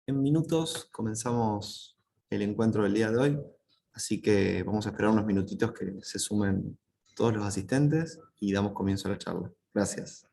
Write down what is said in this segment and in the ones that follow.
En minutos comenzamos el encuentro del día de hoy, así que vamos a esperar unos minutitos que se sumen todos los asistentes y damos comienzo a la charla. Gracias.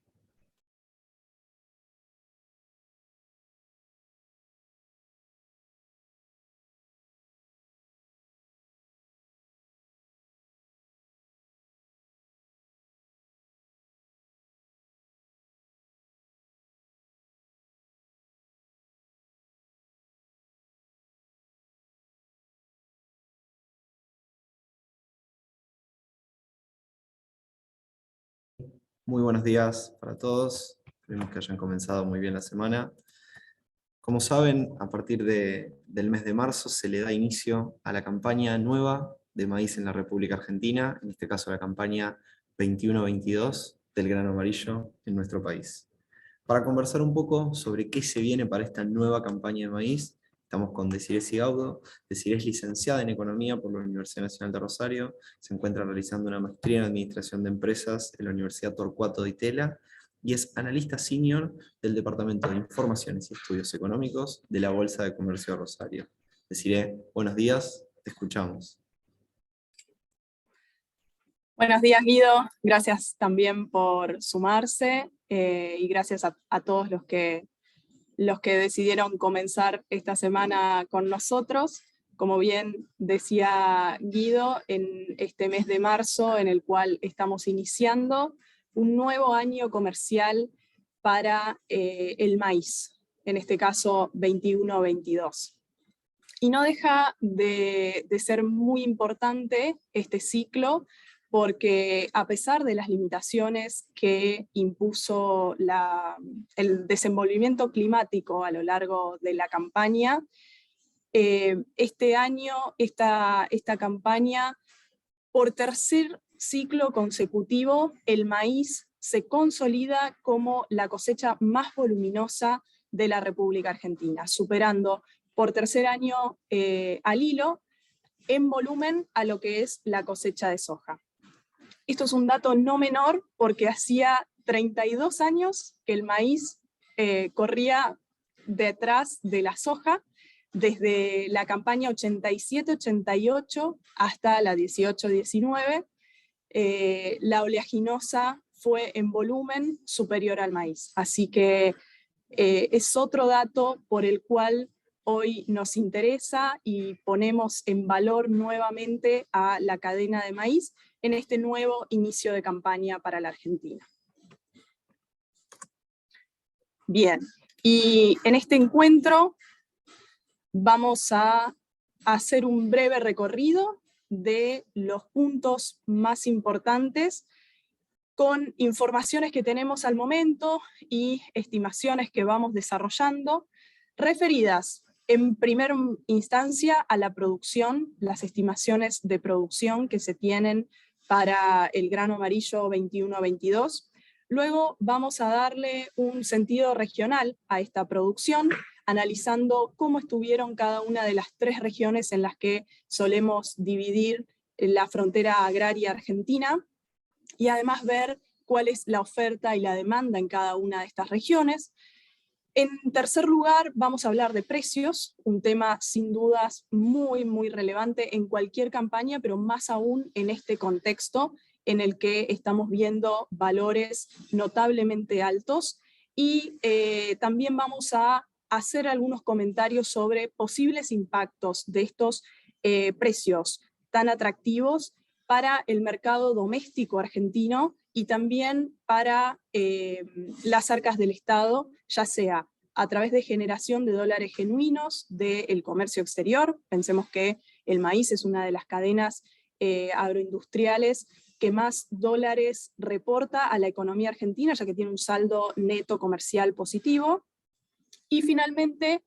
Muy buenos días para todos. Esperemos que hayan comenzado muy bien la semana. Como saben, a partir del mes de marzo se le da inicio a la campaña nueva de maíz en la República Argentina, en este caso la campaña 21-22 del grano amarillo en nuestro país. Para conversar un poco sobre qué se viene para esta nueva campaña de maíz, estamos con Desiree Sigaudo. Desiree es licenciada en Economía por la Universidad Nacional de Rosario, se encuentra realizando una maestría en Administración de Empresas en la Universidad Torcuato Di Itela y es analista senior del Departamento de Informaciones y Estudios Económicos de la Bolsa de Comercio de Rosario. Desiree, buenos días, te escuchamos. Buenos días, Guido. Gracias también por sumarse y gracias a todos los que decidieron comenzar esta semana con nosotros. Como bien decía Guido, en este mes de marzo, en el cual estamos iniciando un nuevo año comercial para el maíz, en este caso 21-22. Y no deja de ser muy importante este ciclo, porque a pesar de las limitaciones que impuso el desenvolvimiento climático a lo largo de la campaña, este año, esta campaña, por tercer ciclo consecutivo, el maíz se consolida como la cosecha más voluminosa de la República Argentina, superando por tercer año al hilo en volumen a lo que es la cosecha de soja. Esto es un dato no menor porque hacía 32 años que el maíz corría detrás de la soja, desde la campaña 87-88 hasta la 18-19, la oleaginosa fue en volumen superior al maíz. Así que es otro dato por el cual hoy nos interesa y ponemos en valor nuevamente a la cadena de maíz en este nuevo inicio de campaña para la Argentina. Bien, y en este encuentro vamos a hacer un breve recorrido de los puntos más importantes con informaciones que tenemos al momento y estimaciones que vamos desarrollando, referidas en primera instancia a la producción, las estimaciones de producción que se tienen para el grano amarillo 21-22. Luego vamos a darle un sentido regional a esta producción, analizando cómo estuvieron cada una de las tres regiones en las que solemos dividir la frontera agraria argentina, y además ver cuál es la oferta y la demanda en cada una de estas regiones. En tercer lugar, vamos a hablar de precios, un tema sin dudas muy, muy relevante en cualquier campaña, pero más aún en este contexto en el que estamos viendo valores notablemente altos. Y también vamos a hacer algunos comentarios sobre posibles impactos de estos precios tan atractivos para el mercado doméstico argentino y también para las arcas del Estado, ya sea a través de generación de dólares genuinos del comercio exterior. Pensemos que el maíz es una de las cadenas agroindustriales que más dólares reporta a la economía argentina, ya que tiene un saldo neto comercial positivo. Y finalmente,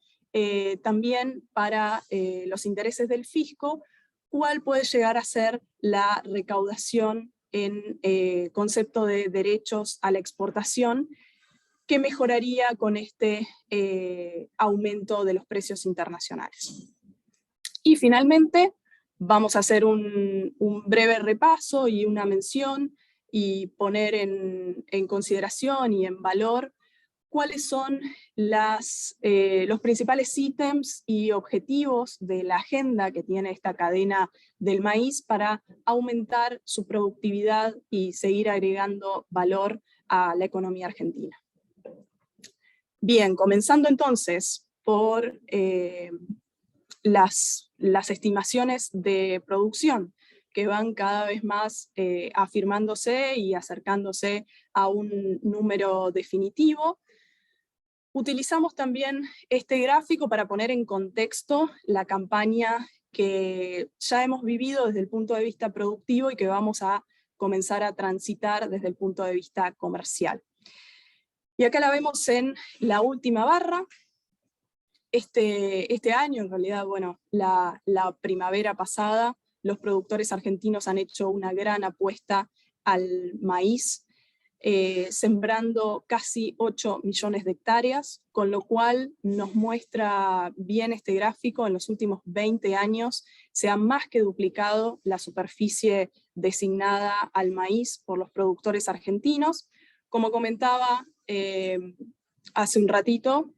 también para los intereses del fisco, cuál puede llegar a ser la recaudación en concepto de derechos a la exportación, que mejoraría con este aumento de los precios internacionales. Y finalmente, vamos a hacer un breve repaso y una mención y poner en consideración y en valor cuáles son los principales ítems y objetivos de la agenda que tiene esta cadena del maíz para aumentar su productividad y seguir agregando valor a la economía argentina. Bien, comenzando entonces por las estimaciones de producción, que van cada vez más afirmándose y acercándose a un número definitivo. Utilizamos también este gráfico para poner en contexto la campaña que ya hemos vivido desde el punto de vista productivo y que vamos a comenzar a transitar desde el punto de vista comercial. Y acá la vemos en la última barra. Este año, en realidad, bueno, la primavera pasada, los productores argentinos han hecho una gran apuesta al maíz, sembrando casi 8 millones de hectáreas, con lo cual nos muestra bien este gráfico. En los últimos 20 años se ha más que duplicado la superficie designada al maíz por los productores argentinos. Como comentaba hace un ratito,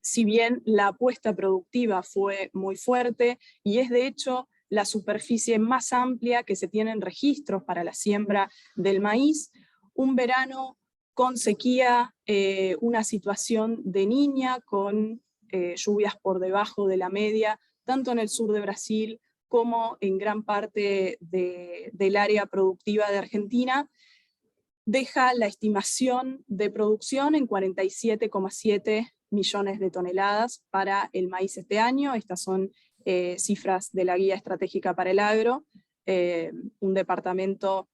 si bien la apuesta productiva fue muy fuerte, y es de hecho la superficie más amplia que se tiene en registros para la siembra del maíz, un verano con sequía, una situación de niña con lluvias por debajo de la media, tanto en el sur de Brasil como en gran parte del área productiva de Argentina, deja la estimación de producción en 47,7 millones de toneladas para el maíz este año. Estas son cifras de la Guía Estratégica para el Agro, un departamento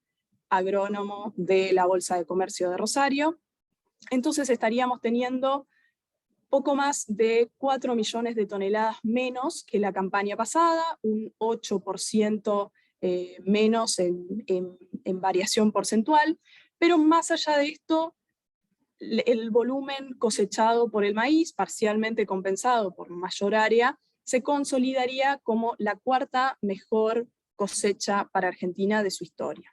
agrónomo de la Bolsa de Comercio de Rosario. Entonces estaríamos teniendo poco más de 4 millones de toneladas menos que la campaña pasada, un 8% menos en variación porcentual, pero más allá de esto, el volumen cosechado por el maíz, parcialmente compensado por mayor área, se consolidaría como la cuarta mejor cosecha para Argentina de su historia.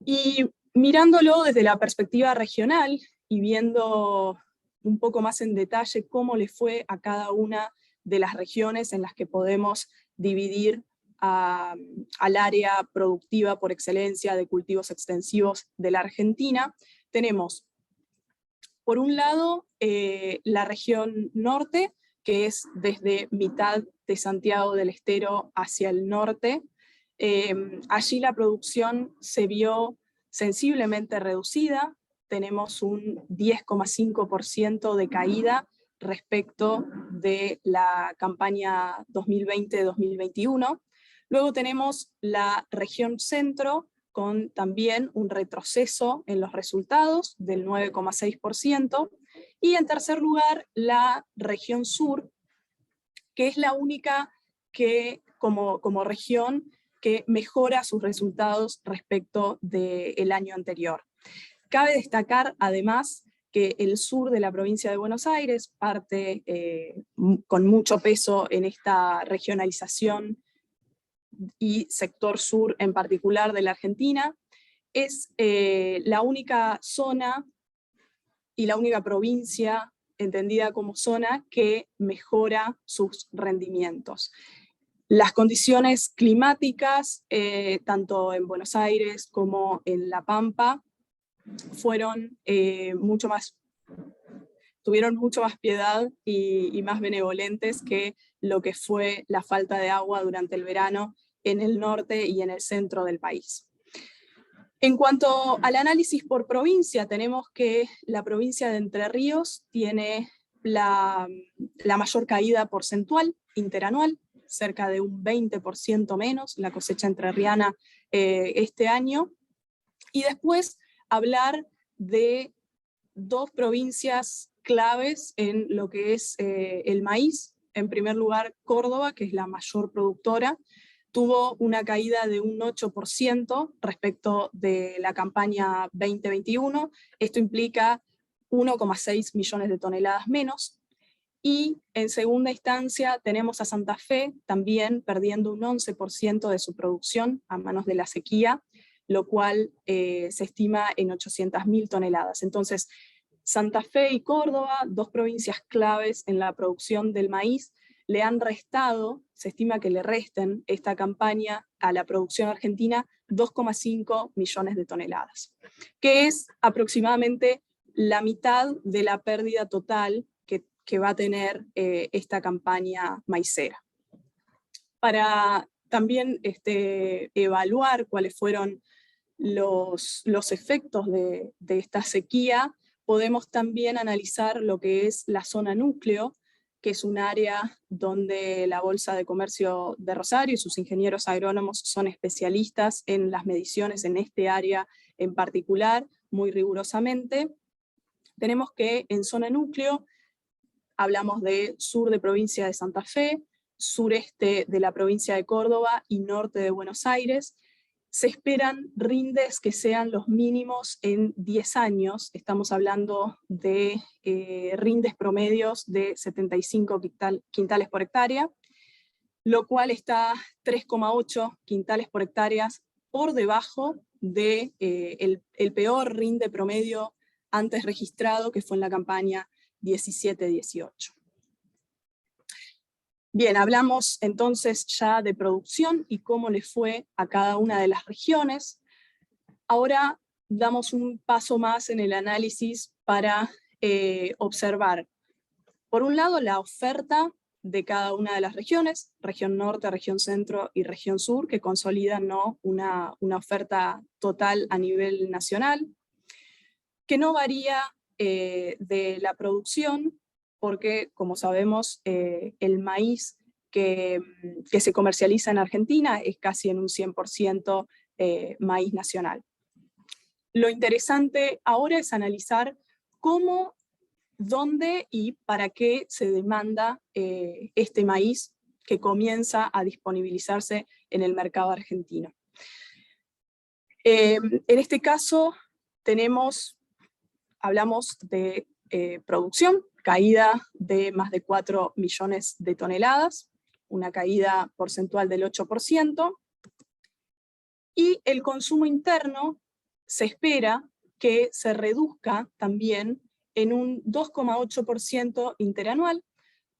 Y mirándolo desde la perspectiva regional y viendo un poco más en detalle cómo le fue a cada una de las regiones en las que podemos dividir al área productiva por excelencia de cultivos extensivos de la Argentina, tenemos por un lado la región norte, que es desde mitad de Santiago del Estero hacia el norte. Allí la producción se vio sensiblemente reducida, tenemos un 10,5% de caída respecto de la campaña 2020-2021. Luego tenemos la región centro, con también un retroceso en los resultados del 9,6%, y en tercer lugar la región sur, que es la única que como región que mejora sus resultados respecto del año anterior. Cabe destacar además que el sur de la provincia de Buenos Aires, parte con mucho peso en esta regionalización y sector sur en particular de la Argentina, es la única zona y la única provincia entendida como zona que mejora sus rendimientos. Las condiciones climáticas, tanto en Buenos Aires como en La Pampa, fueron tuvieron mucho más piedad y más benevolentes que lo que fue la falta de agua durante el verano en el norte y en el centro del país. En cuanto al análisis por provincia, tenemos que la provincia de Entre Ríos tiene la mayor caída porcentual interanual, cerca de un 20% menos la cosecha entrerriana este año. Y después hablar de dos provincias claves en lo que es el maíz. En primer lugar, Córdoba, que es la mayor productora, tuvo una caída de un 8% respecto de la campaña 2021. Esto implica 1,6 millones de toneladas menos. Y en segunda instancia tenemos a Santa Fe también perdiendo un 11% de su producción a manos de la sequía, lo cual se estima en 800.000 toneladas. Entonces, Santa Fe y Córdoba, dos provincias claves en la producción del maíz, le han restado, se estima que le resten esta campaña a la producción argentina 2,5 millones de toneladas, que es aproximadamente la mitad de la pérdida total que va a tener esta campaña maicera. Para también evaluar cuáles fueron los efectos de esta sequía, podemos también analizar lo que es la zona núcleo, que es un área donde la Bolsa de Comercio de Rosario y sus ingenieros agrónomos son especialistas en las mediciones en este área en particular, muy rigurosamente. Tenemos que en zona núcleo hablamos de sur de provincia de Santa Fe, sureste de la provincia de Córdoba y norte de Buenos Aires. Se esperan rindes que sean los mínimos en 10 años, estamos hablando de rindes promedios de 75 quintales por hectárea, lo cual está 3,8 quintales por hectárea por debajo de el peor rinde promedio antes registrado, que fue en la campaña 17-18. Bien, hablamos entonces ya de producción y cómo le fue a cada una de las regiones. Ahora damos un paso más en el análisis para observar, por un lado, la oferta de cada una de las regiones, región norte, región centro y región sur, que consolidan, ¿no?, una oferta total a nivel nacional, que no varía de la producción, porque, como sabemos, el maíz que se comercializa en Argentina es casi en un 100% maíz nacional. Lo interesante ahora es analizar cómo, dónde y para qué se demanda este maíz que comienza a disponibilizarse en el mercado argentino. En este caso hablamos de producción, caída de más de 4 millones de toneladas, una caída porcentual del 8%, y el consumo interno se espera que se reduzca también en un 2,8% interanual,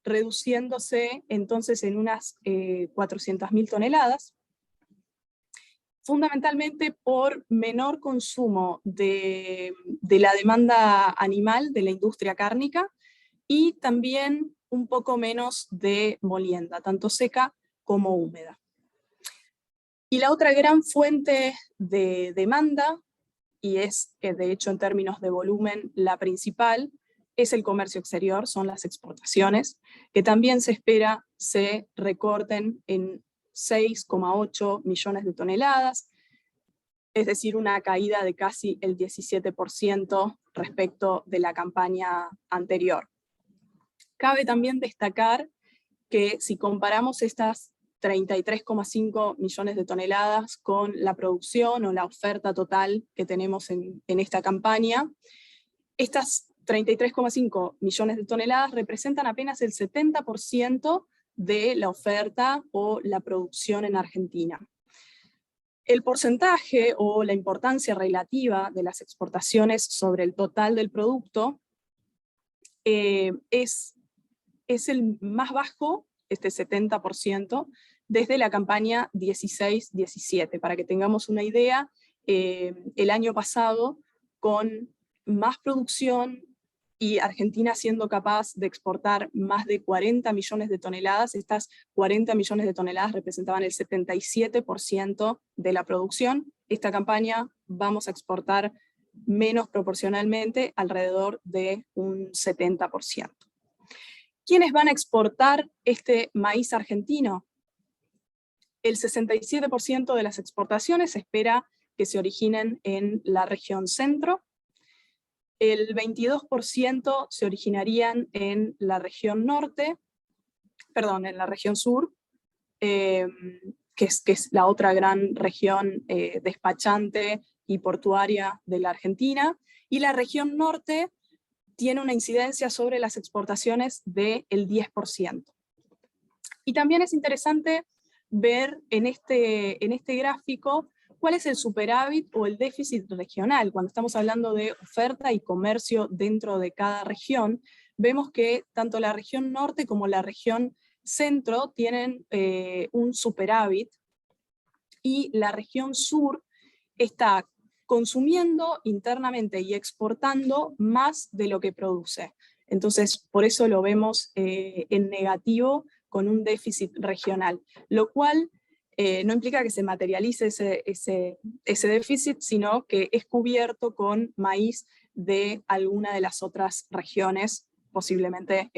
reduciéndose entonces en unas 400.000 toneladas, fundamentalmente por menor consumo de la demanda animal de la industria cárnica y también un poco menos de molienda, tanto seca como húmeda. Y la otra gran fuente de demanda, y es de hecho en términos de volumen la principal, es el comercio exterior, son las exportaciones, que también se espera se recorten en 6,8 millones de toneladas, es decir, una caída de casi el 17% respecto de la campaña anterior. Cabe también destacar que si comparamos estas 33,5 millones de toneladas con la producción o la oferta total que tenemos en esta campaña, estas 33,5 millones de toneladas representan apenas el 70% de la oferta o la producción en Argentina. El porcentaje o la importancia relativa de las exportaciones sobre el total del producto es el más bajo, este 70%, desde la campaña 16-17. Para que tengamos una idea, el año pasado, con más producción y Argentina siendo capaz de exportar más de 40 millones de toneladas, estas 40 millones de toneladas representaban el 77% de la producción. Esta campaña vamos a exportar menos proporcionalmente, alrededor de un 70%. ¿Quiénes van a exportar este maíz argentino? El 67% de las exportaciones se espera que se originen en la región centro, el 22% se originarían en la región norte, perdón, en la región sur, que es la otra gran región despachante y portuaria de la Argentina, y la región norte tiene una incidencia sobre las exportaciones del 10%. Y también es interesante ver en este gráfico ¿Cuál es el superávit o el déficit regional? Cuando estamos hablando de oferta y comercio dentro de cada región, vemos que tanto la región norte como la región centro tienen un superávit, y la región sur está consumiendo internamente y exportando más de lo que produce. Entonces, por eso lo vemos en negativo con un déficit regional, lo cual no implica que se materialice ese déficit, sino que es cubierto con maíz de alguna de las otras regiones, posiblemente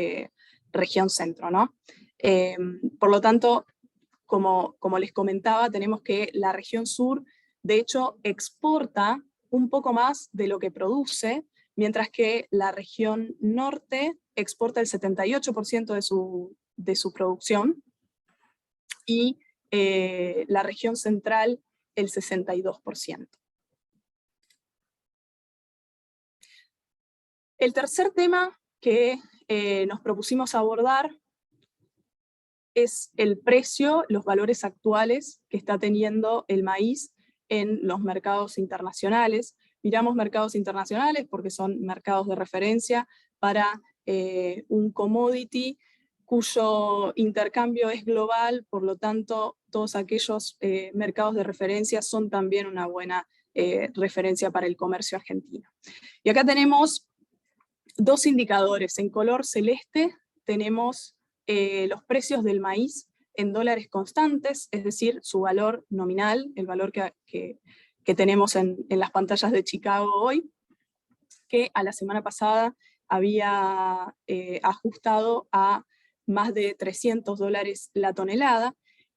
región centro, ¿no? Por lo tanto, como les comentaba, tenemos que la región sur, de hecho, exporta un poco más de lo que produce, mientras que la región norte exporta el 78% de su producción, y la región central el 62%. El tercer tema que nos propusimos abordar es el precio, los valores actuales que está teniendo el maíz en los mercados internacionales. Miramos mercados internacionales porque son mercados de referencia para un commodity cuyo intercambio es global, por lo tanto todos aquellos mercados de referencia son también una buena referencia para el comercio argentino. Y acá tenemos dos indicadores. En color celeste tenemos los precios del maíz en dólares constantes, es decir, su valor nominal, el valor que tenemos en las pantallas de Chicago hoy, que a la semana pasada había ajustado a más de $300 la tonelada,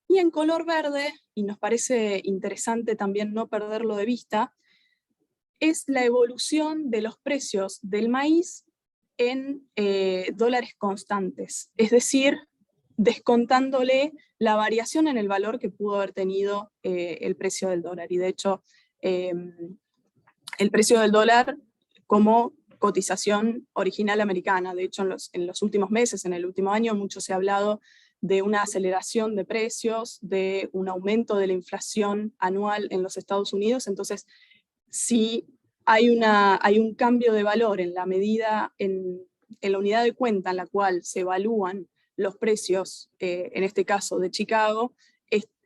y en color verde, y nos parece interesante también no perderlo de vista, es la evolución de los precios del maíz en dólares constantes, es decir, descontándole la variación en el valor que pudo haber tenido el precio del dólar. Y de hecho, el precio del dólar como cotización original americana. De hecho, en los últimos meses, en el último año, mucho se ha hablado de una aceleración de precios, de un aumento de la inflación anual en los Estados Unidos. Entonces, si hay un cambio de valor en la medida, en la unidad de cuenta en la cual se evalúan los precios, en este caso de Chicago,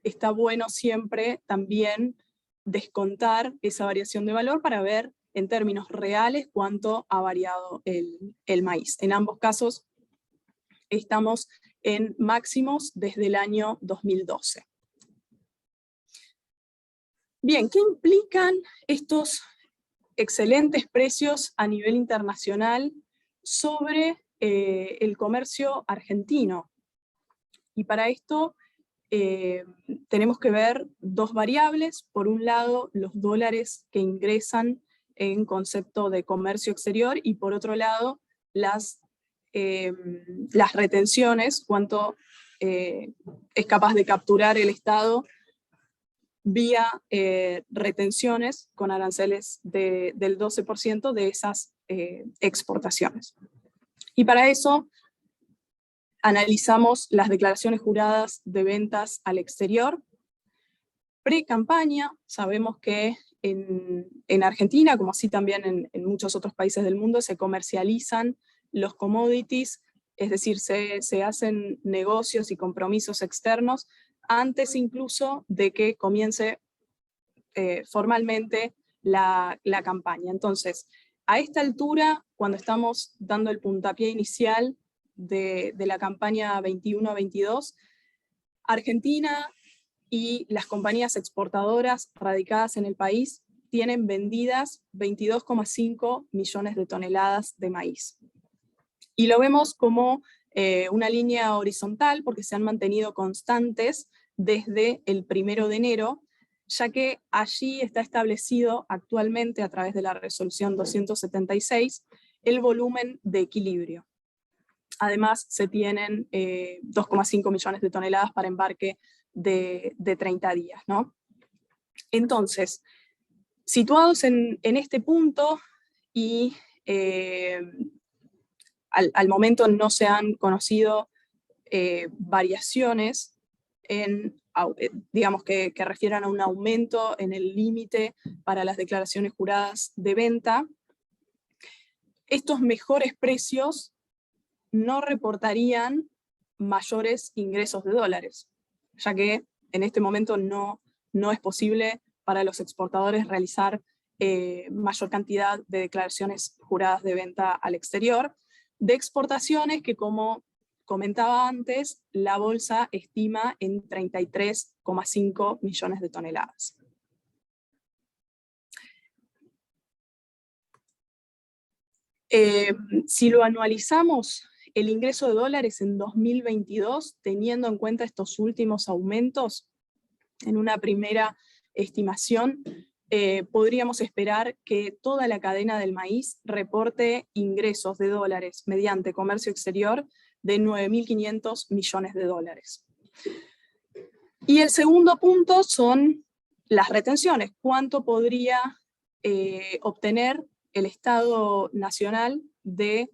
está bueno siempre también descontar esa variación de valor para ver en términos reales cuánto ha variado el maíz. En ambos casos estamos en máximos desde el año 2012. Bien, ¿qué implican estos excelentes precios a nivel internacional sobre el comercio argentino? Y para esto tenemos que ver dos variables. Por un lado, los dólares que ingresan en concepto de comercio exterior, y por otro lado, las retenciones, cuánto es capaz de capturar el Estado vía retenciones con aranceles del 12% de esas exportaciones. Y para eso analizamos las declaraciones juradas de ventas al exterior. Pre-campaña, sabemos que en Argentina, como así también en muchos otros países del mundo, se comercializan los commodities, es decir, se hacen negocios y compromisos externos antes incluso de que comience formalmente la campaña. Entonces, a esta altura, cuando estamos dando el puntapié inicial de la campaña 21-22, Argentina y las compañías exportadoras radicadas en el país tienen vendidas 22,5 millones de toneladas de maíz. Y lo vemos como una línea horizontal porque se han mantenido constantes desde el 1 de enero, ya que allí está establecido actualmente a través de la resolución 276 el volumen de equilibrio. Además, se tienen 2,5 millones de toneladas para embarque de 30 días, ¿no? Entonces, situados en este punto y al momento no se han conocido variaciones en digamos que refieran a un aumento en el límite para las declaraciones juradas de venta, estos mejores precios no reportarían mayores ingresos de dólares, ya que en este momento no es posible para los exportadores realizar mayor cantidad de declaraciones juradas de venta al exterior, de exportaciones que, como comentaba antes, la bolsa estima en 33,5 millones de toneladas. Si lo anualizamos, el ingreso de dólares en 2022, teniendo en cuenta estos últimos aumentos, en una primera estimación, podríamos esperar que toda la cadena del maíz reporte ingresos de dólares mediante comercio exterior de 9.500 millones de dólares. Y el segundo punto son las retenciones. ¿Cuánto podría obtener el Estado Nacional de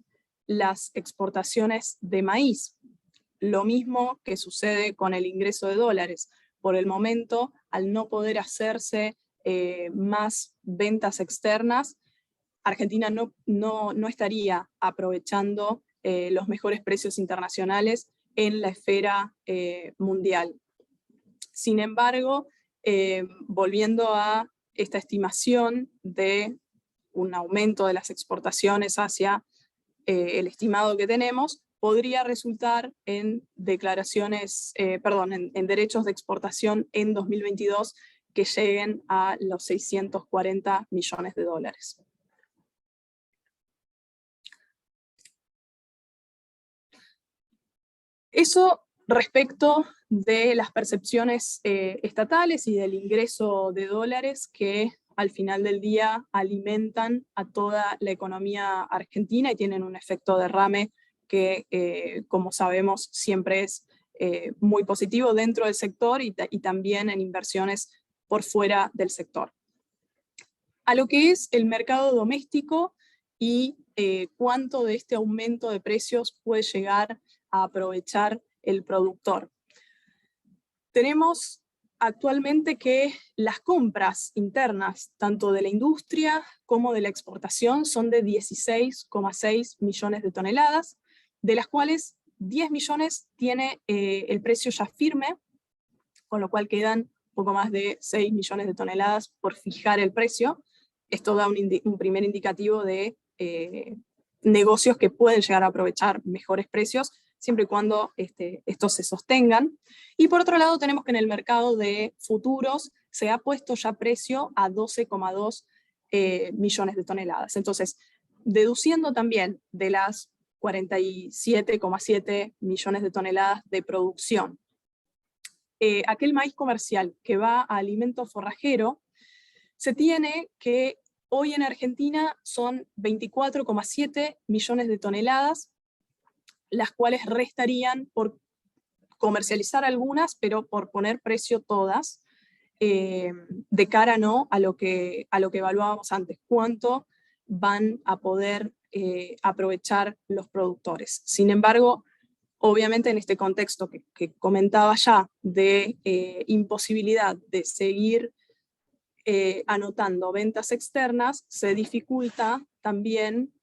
las exportaciones de maíz? Lo mismo que sucede con el ingreso de dólares. Por el momento, al no poder hacerse más ventas externas, Argentina no estaría aprovechando los mejores precios internacionales en la esfera mundial. Sin embargo, volviendo a esta estimación de un aumento de las exportaciones hacia el estimado que tenemos, podría resultar en declaraciones, en derechos de exportación en 2022 que lleguen a los 640 millones de dólares. Eso respecto de las percepciones estatales y del ingreso de dólares que al final del día alimentan a toda la economía argentina y tienen un efecto derrame que, como sabemos, siempre es muy positivo dentro del sector y también en inversiones por fuera del sector. A lo que es el mercado doméstico y cuánto de este aumento de precios puede llegar a aprovechar el productor. Tenemos actualmente que las compras internas, tanto de la industria como de la exportación, son de 16,6 millones de toneladas, de las cuales 10 millones tiene el precio ya firme, con lo cual quedan poco más de 6 millones de toneladas por fijar el precio. Esto da un primer indicativo de negocios que pueden llegar a aprovechar mejores precios, siempre y cuando estos se sostengan. Y por otro lado tenemos que en el mercado de futuros se ha puesto ya precio a 12,2 millones de toneladas. Entonces, deduciendo también de las 47,7 millones de toneladas de producción, aquel maíz comercial que va a alimento forrajero, se tiene que hoy en Argentina son 24,7 millones de toneladas, las cuales restarían por comercializar algunas, pero por poner precio todas, de cara ¿no? a lo que evaluábamos antes, cuánto van a poder aprovechar los productores. Sin embargo, obviamente en este contexto que comentaba ya de imposibilidad de seguir anotando ventas externas, se dificulta también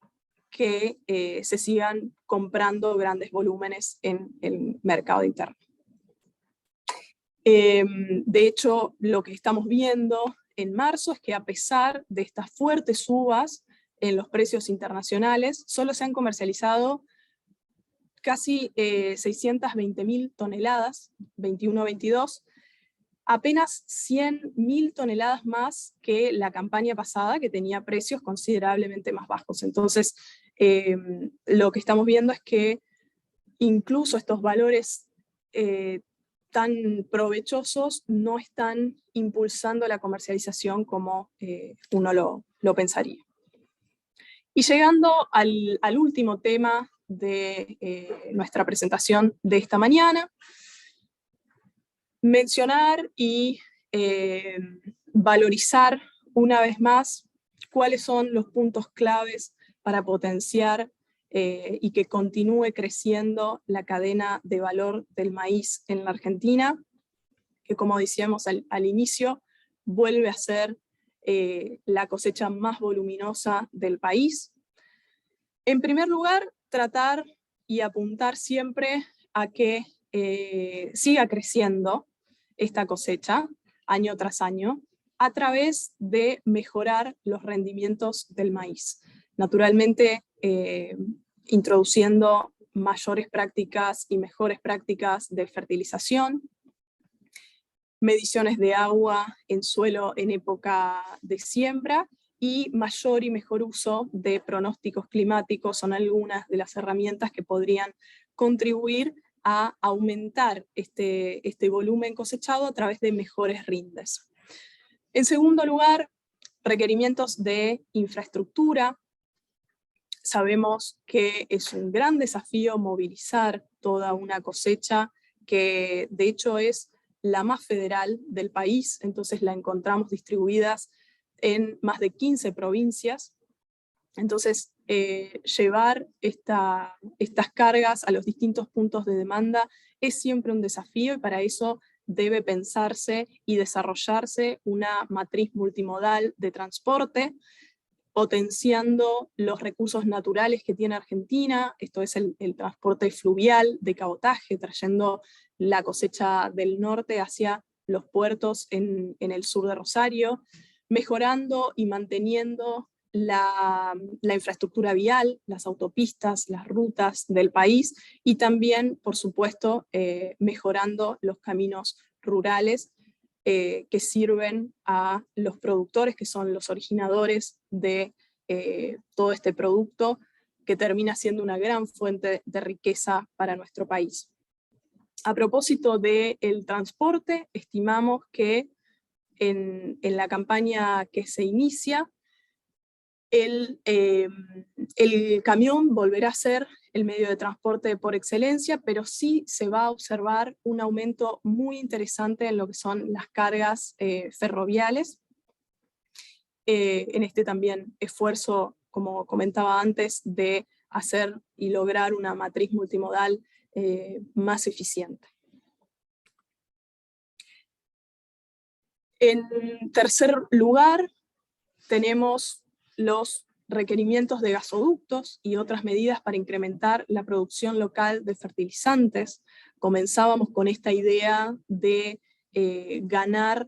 que se sigan comprando grandes volúmenes en el mercado interno. De hecho, lo que estamos viendo en marzo es que a pesar de estas fuertes subas en los precios internacionales, solo se han comercializado casi 620.000 toneladas, 21-22, apenas 100.000 toneladas más que la campaña pasada, que tenía precios considerablemente más bajos. Entonces, lo que estamos viendo es que incluso estos valores tan provechosos no están impulsando la comercialización como uno lo pensaría. Y llegando al último tema de nuestra presentación de esta mañana, mencionar y valorizar una vez más cuáles son los puntos claves para potenciar y que continúe creciendo la cadena de valor del maíz en la Argentina. que como decíamos al inicio, vuelve a ser la cosecha más voluminosa del país. En primer lugar, tratar y apuntar siempre a que siga creciendo esta cosecha año tras año a través de mejorar los rendimientos del maíz. Naturalmente, introduciendo mayores prácticas y mejores prácticas de fertilización, mediciones de agua en suelo en época de siembra y mayor y mejor uso de pronósticos climáticos son algunas de las herramientas que podrían contribuir a aumentar este volumen cosechado a través de mejores rindes. En segundo lugar, requerimientos de infraestructura. Sabemos que es un gran desafío movilizar toda una cosecha que de hecho es la más federal del país, entonces la encontramos distribuidas en más de 15 provincias. Entonces, llevar estas cargas a los distintos puntos de demanda es siempre un desafío y para eso debe pensarse y desarrollarse una matriz multimodal de transporte, potenciando los recursos naturales que tiene Argentina, esto es el transporte fluvial de cabotaje, trayendo la cosecha del norte hacia los puertos en el sur de Rosario, mejorando y manteniendo la infraestructura vial, las autopistas, las rutas del país, y también, por supuesto, mejorando los caminos rurales que sirven a los productores, que son los originadores de todo este producto, que termina siendo una gran fuente de riqueza para nuestro país. A propósito del transporte, estimamos que en la campaña que se inicia, el camión volverá a ser el medio de transporte por excelencia, pero sí se va a observar un aumento muy interesante en lo que son las cargas ferroviales. En este también esfuerzo, como comentaba antes, de hacer y lograr una matriz multimodal más eficiente. En tercer lugar, tenemos los requerimientos de gasoductos y otras medidas para incrementar la producción local de fertilizantes. Comenzábamos con esta idea de ganar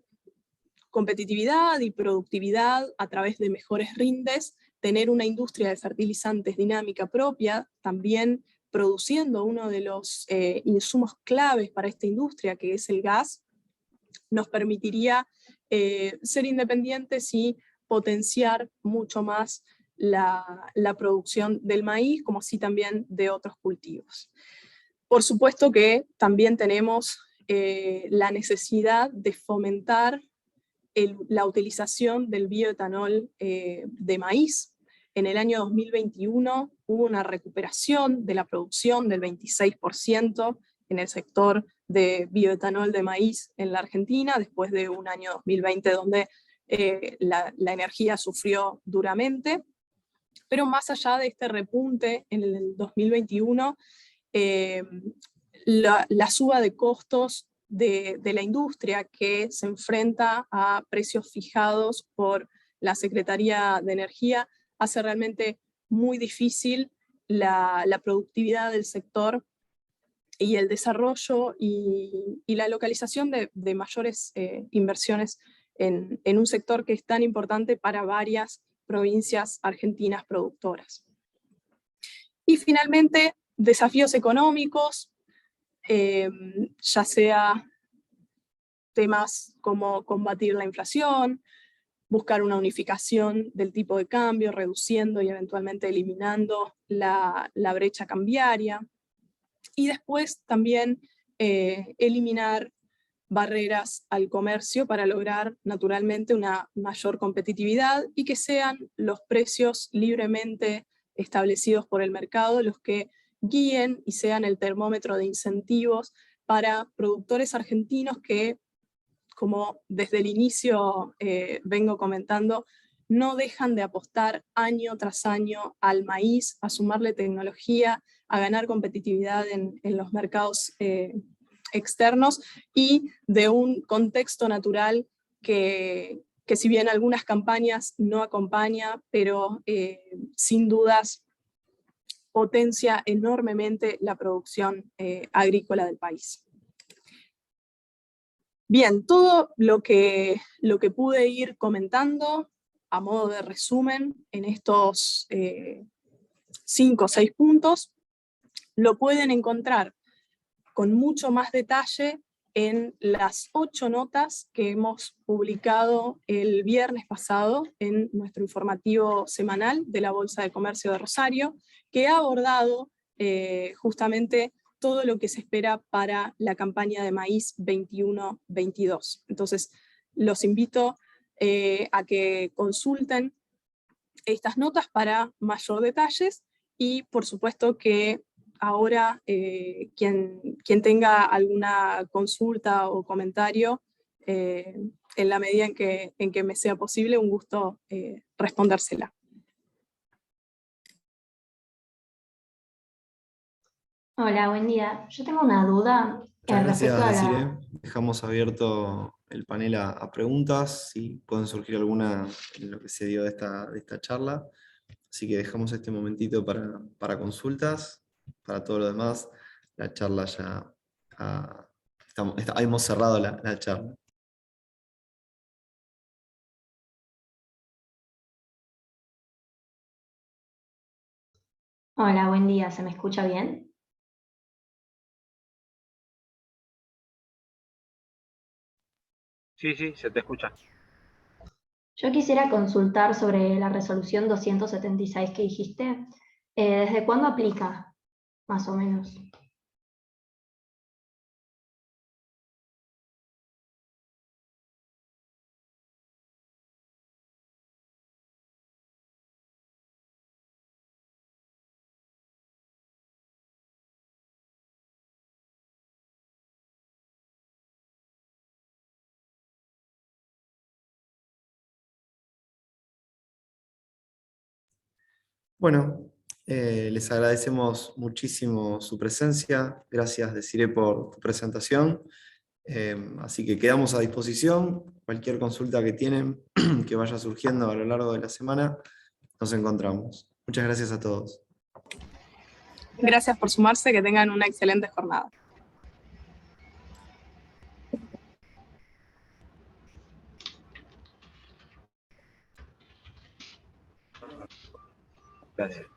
competitividad y productividad a través de mejores rindes, tener una industria de fertilizantes dinámica propia, también produciendo uno de los insumos claves para esta industria, que es el gas, nos permitiría ser independientes y potenciar mucho más la producción del maíz, como así también de otros cultivos. Por supuesto que también tenemos la necesidad de fomentar la utilización del bioetanol de maíz. En el año 2021 hubo una recuperación de la producción del 26% en el sector de bioetanol de maíz en la Argentina, después de un año 2020 donde la energía sufrió duramente. Pero más allá de este repunte en el 2021, la suba de costos de la industria que se enfrenta a precios fijados por la Secretaría de Energía hace realmente muy difícil la productividad del sector y el desarrollo y la localización de mayores inversiones en un sector que es tan importante para varias provincias argentinas productoras. Y finalmente, desafíos económicos, ya sea temas como combatir la inflación, buscar una unificación del tipo de cambio, reduciendo y eventualmente eliminando la brecha cambiaria, y después también eliminar barreras al comercio para lograr naturalmente una mayor competitividad y que sean los precios libremente establecidos por el mercado los que guíen y sean el termómetro de incentivos para productores argentinos que, como desde el inicio vengo comentando, no dejan de apostar año tras año al maíz, a sumarle tecnología, a ganar competitividad en los mercados externos y de un contexto natural que si bien algunas campañas no acompaña, pero sin dudas potencia enormemente la producción agrícola del país. Bien, todo lo que pude ir comentando a modo de resumen en estos 5 o 6 puntos, lo pueden encontrar con mucho más detalle en las 8 notas que hemos publicado el viernes pasado en nuestro informativo semanal de la Bolsa de Comercio de Rosario, que ha abordado justamente todo lo que se espera para la campaña de maíz 21-22. Entonces, los invito a que consulten estas notas para mayor detalles y, por supuesto, que ahora quien tenga alguna consulta o comentario, en la medida en que me sea posible, un gusto respondérsela. Hola, buen día. Yo tengo una duda Muchas respecto gracias, a Desiree. Dejamos abierto el panel a preguntas, si pueden surgir alguna en lo que se dio de esta charla. Así que dejamos este momentito para consultas. Para todo lo demás, la charla ya hemos cerrado la charla. Hola, buen día. ¿Se me escucha bien? Sí, se te escucha. Yo quisiera consultar sobre la resolución 276 que dijiste. ¿Desde cuándo aplica, más o menos? Bueno, les agradecemos muchísimo su presencia. Gracias, Desiree, por tu presentación. Así que quedamos a disposición. Cualquier consulta que tienen, que vaya surgiendo a lo largo de la semana, nos encontramos. Muchas gracias a todos. Gracias por sumarse, que tengan una excelente jornada. Gracias.